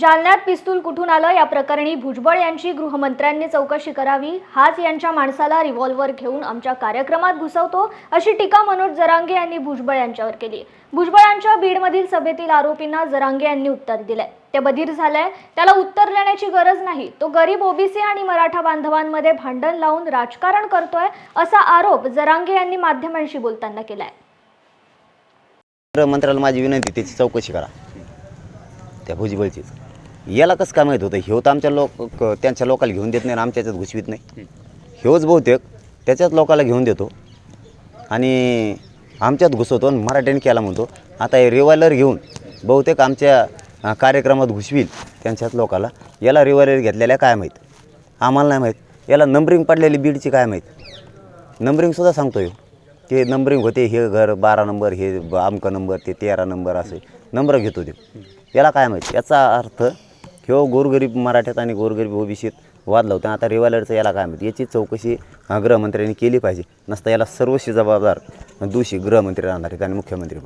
जालन्यात पिस्तूल कुठून आलं या प्रकरणी भुजबळ यांची गृहमंत्र्यांनी चौकशी करावी। हाच यांच्या माणसाला रिव्हॉल्वर घेऊन आमच्या कार्यक्रमात घुसवतो अशी टीका मनोज जरांगे यांनी भुजबळ यांच्यावर केली। भुजबळांच्या बीडमधील सभेतील आरोपींना जरांगे यांनी उत्तर दिले। ते बधीर झाले, त्याला उत्तर देण्याची गरज नाही, तो गरीब ओबीसी आणि मराठा बांधवांमध्ये भांडण लावून राजकारण करतोय असा आरोप जरांगे यांनी माध्यमांशी बोलताना केलाय। मंत्र्याला माझी विनंती, त्याची चौकशी करा त्या भुजबळची। याला कसं काय माहीत होतं? ह्यो तर आमच्या त्यांच्या लोकाला घेऊन देत नाही, आमच्याच्यात घुसवीत नाही। ह्योच बहुतेक त्याच्याच लोकाला घेऊन देतो आणि आमच्यात घुसवतो आणि मराठ्याने केला म्हणतो। आता हे रिव्हॉल्वर घेऊन बहुतेक आमच्या कार्यक्रमात घुसवील त्यांच्याच लोकाला। याला रिव्हॉल्वर घेतलेल्या काय माहीत, आम्हाला नाही माहीत। याला नंबरिंग पडलेली बीडची काय माहीत। नंबरिंगसुद्धा सांगतो ह्यो की नंबरिंग होते, हे घर 12 नंबर, हे आमका नंबर, ते 13 नंबर, असे नंबर घेतो ते। याला काय माहिती? याचा अर्थ ह्यो गोरगरीब मराठ्यात आणि गोरगरीब ओबीसीत वाद लावतो। आता रिव्हॉल्वरचं याला काय माहिती? याची चौकशी गृहमंत्र्यांनी केली पाहिजे। नसता याला सर्वस्वी जबाबदार दोषी गृहमंत्री राहणार आहेत आणि मुख्यमंत्री।